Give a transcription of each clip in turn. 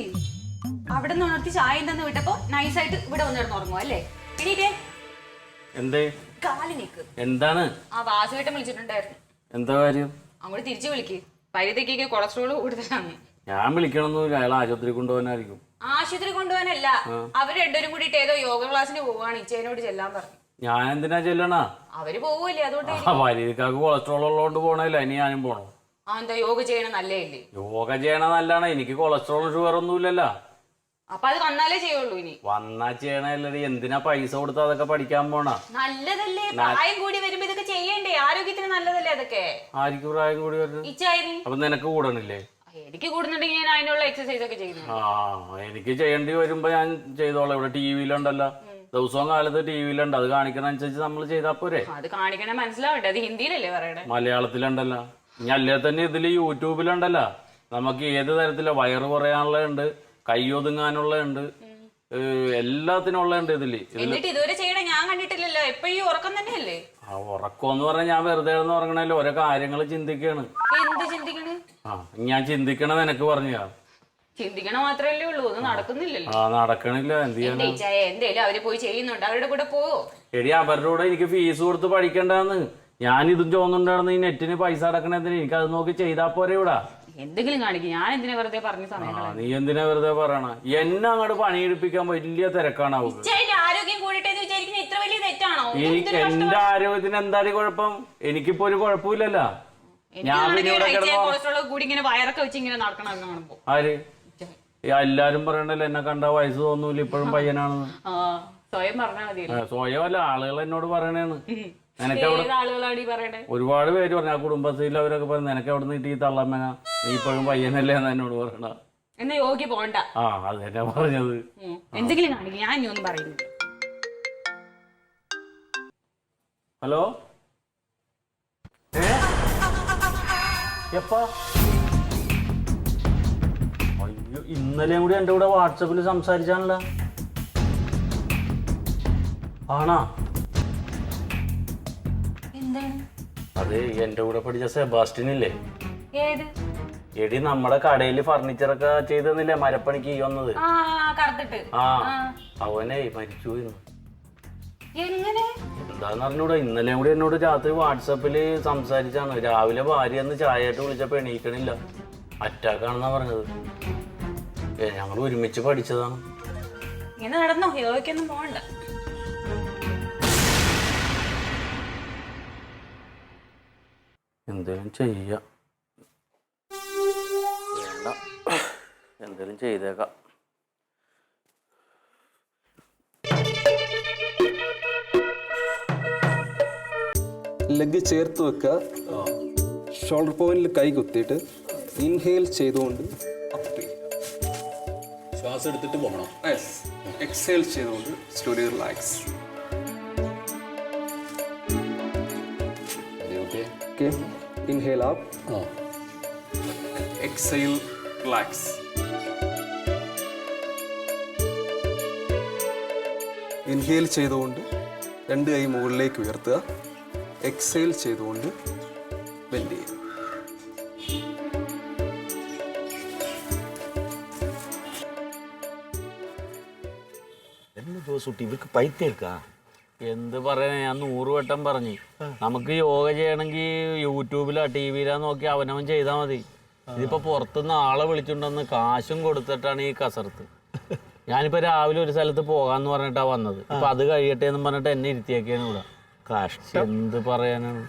എണീക്ക്. അവിടെ നിന്ന് ഉണർത്തി ചായ എന്തെന്ന് വിട്ടപ്പോ നൈസായിട്ട് ഇവിടെ വന്നിടന്ന് ഉറങ്ങും അല്ലേ? എണീറ്റേ. എന്തേ? കാല് നീക്ക്. എന്താണ്? ആ വാസുവേട്ടൻ വിളിച്ചിട്ടുണ്ടായിരുന്നു. എന്താ കാര്യം? അങ്ങോട്ട് തിരിച്ചു വിളിക്ക്. പരിധിക്ക് കൊളസ്ട്രോൾ കൂടുതലാണ്. ഞാൻ വിളിക്കണമെന്ന് അയാൾ ആശുപത്രി കൊണ്ടുപോകാനായിരിക്കും. ആശുപത്രി കൊണ്ടുപോകാനല്ല, അവര് രണ്ടുപേരും കൂടിയിട്ട് ഏതോ യോഗ ക്ലാസ്സിന് പോവാണ്. ഇച്ചേനോട് ചെല്ലാൻ പറഞ്ഞു. ഞാൻ എന്തിനാ ചെല്ലണ? അവര് പോവല്ലേ, അതുകൊണ്ട്. പരിധിക്കാർക്ക് കൊളസ്ട്രോൾ ഉള്ളതുകൊണ്ട് പോണല്ല, ഇനി ഞാനും പോണോ? ആ എന്താ യോഗ ചെയ്യണ നല്ലേ? യോഗ ചെയ്യണ നല്ലാണ്. എനിക്ക് കൊളസ്ട്രോൾ ഷുഗർ ഒന്നുമില്ലല്ലോ. അപ്പൊ അത് വന്നാലേ ചെയ്യുള്ളൂ. ഇനി വന്നാ ചെയ്യണല്ലേ, എന്തിനാ പൈസ കൊടുത്ത് അതൊക്കെ പഠിക്കാൻ പോണ? നല്ലതല്ലേ, പ്രായം കൂടി വരുമ്പോ ഇതൊക്കെ ചെയ്യണ്ടേ? ആരോഗ്യത്തിന് നല്ലതല്ലേ അതൊക്കെ? ആർക്ക് പ്രായം കൂടി വരുന്നത്? ഇച്ചായി. അപ്പൊ നിനക്ക് കൂടണില്ലേ? എനിക്ക് കൂടുന്നുണ്ടെങ്കിൽ ഞാൻ അതിനുള്ള എക്സസൈസ് ഒക്കെ ചെയ്യുന്നു. എനിക്ക് ചെയ്യേണ്ടി വരുമ്പോ ഞാൻ ചെയ്തോളാം. ഇവിടെ ടി വിയിലുണ്ടല്ലോ, ദിവസവും കാലത്ത് ടി വിയിലുണ്ട്. അത് കാണിക്കണനുസരിച്ച് നമ്മൾ ചെയ്താ പോരെ? അത് കാണിക്കണേ മനസ്സിലാവട്ടെ. അത് ഹിന്ദിയിലല്ലേ പറയണേ? മലയാളത്തിലുണ്ടല്ലോ. ഇനി അല്ലേ തന്നെ ഇതില് യൂട്യൂബിലുണ്ടല്ലോ. നമുക്ക് ഏത് തരത്തില വയറ് കുറയാനുള്ളതുണ്ട്, കൈയൊതുങ്ങാനുള്ളതുണ്ട്, എല്ലാത്തിനുള്ളതുണ്ട് ഇതില്. എന്നിട്ട് ഇതുവരെ ചെയ്യണേ ഞാൻ കണ്ടിട്ടില്ലല്ലോ. എപ്പോഴും ഉറക്കം തന്നെയല്ലേ? ആ ഉറക്കം എന്ന് പറഞ്ഞാൽ ഞാൻ വെറുതെ ഉറങ്ങണല്ലോ, ഓരോ കാര്യങ്ങൾ ചിന്തിക്കാണ്. എന്ത് ചിന്തിക്കണ്? ഞാൻ ചിന്തിക്കണത് എനക്ക് പറഞ്ഞാ. ചിന്തിക്കണ മാത്രല്ലേ ഉള്ളൂ, ഒന്നും നടക്കുന്നില്ലല്ലോ. നടക്കണില്ല. എന്ത് ചെയ്യാൻ? എന്തേലും അവര് പോയി ചെയ്യുന്നുണ്ട്, അവരുടെ കൂടെ പോവോ? എടി അവരുടെ കൂടെ എനിക്ക് ഫീസ് കൊടുത്ത് പഠിക്കണ്ടെന്ന്. ഞാൻ ഇതും ചോന്നുണ്ടായിരുന്നു. ഈ നെറ്റിന് പൈസ അടക്കണതിന് എനിക്ക് അത് നോക്കി ചെയ്താ പോരെ? ഇവിടെ എന്തെങ്കിലും കാണിക്കും. ഞാൻ എന്തിനാ വെറുതെ പറഞ്ഞ സമയം? നീ എന്തിനാ വെറുതെ പറയണ? എന്നെ അങ്ങോട്ട് പണിയെടുപ്പിക്കാൻ വലിയ തിരക്കാണ്. ആരോഗ്യം കൂടിട്ടെ വിചാരിക്കുന്ന ഇത്ര വലിയ തെറ്റാണോ? എനിക്ക് എന്റെ ആരോഗ്യത്തിന് എന്താണ് കുഴപ്പം? എനിക്കിപ്പോ ഒരു കുഴപ്പമില്ലല്ലോ. ഞാൻ കൂടി ഇങ്ങനെ വയറൊക്കെ വെച്ച് ഇങ്ങനെ നടക്കണം. ആര്? എല്ലാരും പറയണ്ടല്ലോ എന്നെ കണ്ട വയസ്സ് തോന്നൂല, ഇപ്പോഴും പയ്യനാണെന്ന്. സ്വയം പറഞ്ഞാൽ മതി. സ്വയം അല്ല, ആളുകൾ എന്നോട് പറയണേന്ന്. ആളുകളാണ് ഒരുപാട് പേര് പറഞ്ഞു. ആ കുടുംബശ്രീയിൽ അവരൊക്കെ പറഞ്ഞു, നിനക്ക് എവിടെ നിന്ന് ഈ തള്ളമ്മന, നീ ഇപ്പോഴും പയ്യനല്ലേ എന്ന് എന്നോട് പറയണ. എന്നാ യോഗി പോണ്ട. അത് തന്നെ പറഞ്ഞത്. എന്തെങ്കിലും കാണിക്കും, ഞാൻ ഒന്നും പറയുന്നു. ഹലോ, എപ്പാ? അയ്യോ, ഇന്നലെയും കൂടി എന്റെ കൂടെ വാട്സപ്പിൽ സംസാരിച്ചാണല്ലോ. ആണാ? അത് എന്റെ കൂടെ പഠിച്ച സെബാസ്റ്റ്യൻ ഇല്ലേ? എടി നമ്മുടെ കടയിൽ ഫർണിച്ചറൊക്കെ ചെയ്തെന്നില്ലേ, മരപ്പണിക്ക് വന്നത്. അവനെ മരിച്ചു. എന്താന്ന് അറിഞ്ഞൂടാ. ഇന്നലെയും കൂടി എന്നോട് രാത്രി വാട്സപ്പില് സംസാരിച്ചാണ്. രാവിലെ ഭാര്യ എന്ന് ചായയായിട്ട് വിളിച്ചപ്പോ എണീക്കണില്ല, അറ്റാക്കാണെന്നാ പറഞ്ഞത്. ഞങ്ങൾ ഒരുമിച്ച് പഠിച്ചതാണ്. നടന്നോ? യോഗയ്ക്കൊന്നും പോകണ്ട. എന്തേലും ചെയ്യാം. എന്തേലും ചെയ്തേക്കാം. ലെഗ് ചേർത്ത് വെക്കുക. ഷോൾഡർ പോയിന്റിൽ കൈ കുത്തിയിട്ട് ഇൻഹെയിൽ ചെയ്തുകൊണ്ട് ശ്വാസം എടുത്തിട്ട് പോകണം. എക്സേൽ ചെയ്തുകൊണ്ട് slowly relax. Okay, inhale up, exhale relax. Inhale ചെയ്തുകൊണ്ട് രണ്ട് കൈ മുകളിലേക്ക് ഉയർത്തുക. എക്സേൽ ചെയ്തുകൊണ്ട് ബെൻഡ് ചെയ്യുക. ഇവർക്ക് പൈത്തേൽക്കാ. എന്ത് പറയാ, ഞാൻ 100 വട്ടം പറഞ്ഞു. നമുക്ക് യോഗ ചെയ്യണമെങ്കിൽ യൂട്യൂബിലാ ടി വിയിലാ നോക്കി അവനവൻ ചെയ്താൽ മതി. ഇതിപ്പോ പുറത്തുനിന്ന് ആളെ വിളിച്ചുകൊണ്ടെന്ന് കാശും കൊടുത്തിട്ടാണ് ഈ കസർത്ത്. ഞാനിപ്പോ രാവിലെ ഒരു സ്ഥലത്ത് പോകാന്ന് പറഞ്ഞിട്ടാ വന്നത്. ഇപ്പൊ അത് കഴിയട്ടെ എന്ന് പറഞ്ഞിട്ട് എന്നെ ഇരുത്തിയാക്കിയാണ് ഇവിടെ. കഷ്ടം, എന്ത് പറയാനാണ്.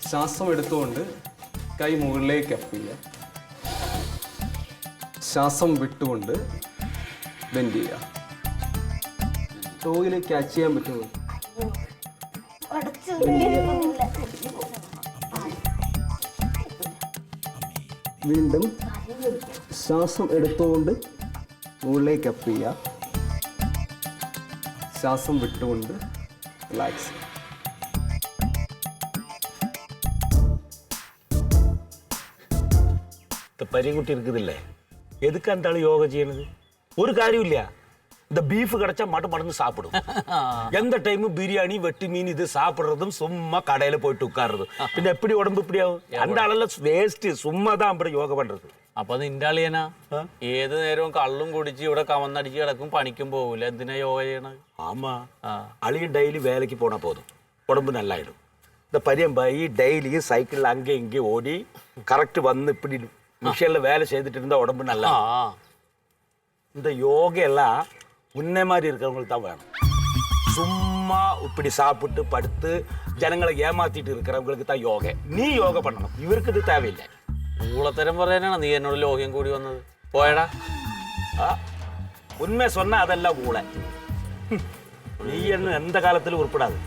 ശ്വാസം എടുത്തുകൊണ്ട് കൈ മുകളിലേക്ക് അപ്പ് ചെയ്യുക. ശ്വാസം വിട്ടുകൊണ്ട് ബെൻഡ് ചെയ്യുക. ടോയിലെ ക്യാച്ച് ചെയ്യാൻ പറ്റുമോ? വീണ്ടും ശ്വാസം എടുത്തുകൊണ്ട് മുകളിലേക്ക് അപ്പ് ചെയ്യുക. ശ്വാസം വിട്ടുകൊണ്ട് റിലാക്സ്. പരിയും കുട്ടി இருக்குதில்ல, எதுக்கு அந்த ஆள் யோகா செய்யണது? ஒரு കാര്യമില്ല. இந்த பீஃப் கிடைச்சா மட்டு சாப்பிடும். எந்த டைமும் பிரியாணி வெட்டி மீன் இது சாப்பிடுறதும் சும்மா கடையில போயிட்டு உட்காருறது. പിന്നെ எப்படி உடம்பு இப்படி ஆகும்? அந்த ஆளெல்லாம் വേസ്റ്റ് சும்மா தான் அப்படி യോഗ பண்றது. അപ്പൊ നിന്റെ അളിയനാ ഏത് നേരവും കള്ളും കുടിച്ച് ഇവിടെ കവന്നടിച്ച് കിടക്കും, പണിക്കും പോകൂല, എന്തിനാ യോഗ ചെയ്യണത്? ஆமா, அழியும் டெய்லி வேலைக்கு போனா போதும், உடம்பு நல்லாயிடும். இந்த பரியம்பாயி டெய்லி சைக்கிள் அங்கே இங்கே ஓடி கரெக்ட் வந்து இப்படி மிஷின்ல வேலை செய்துட்டு இருந்தா உடம்பு நல்லா. இந்த யோகா எல்லாம் உன்னை மாதிரி இருக்கிறவங்களுக்கு தான் வேணும். சும்மா இப்படி சாப்பிட்டு படுத்து ஜனங்களை ஏமாத்திட்டு இருக்கிறவங்களுக்கு தான் யோகா. நீ யோகா பண்ணணும், இவருக்கு இது தேவையில்லை. ഊളത്തരം പറയാനാണ് നീ എന്നോട് ലോഹ്യം കൂടി വന്നത്. പോയടാ. உண்மை சொன்னா அதெல்லாம் ஊழ. நீ என்ன எந்த காலத்திலும் உருப்படாது.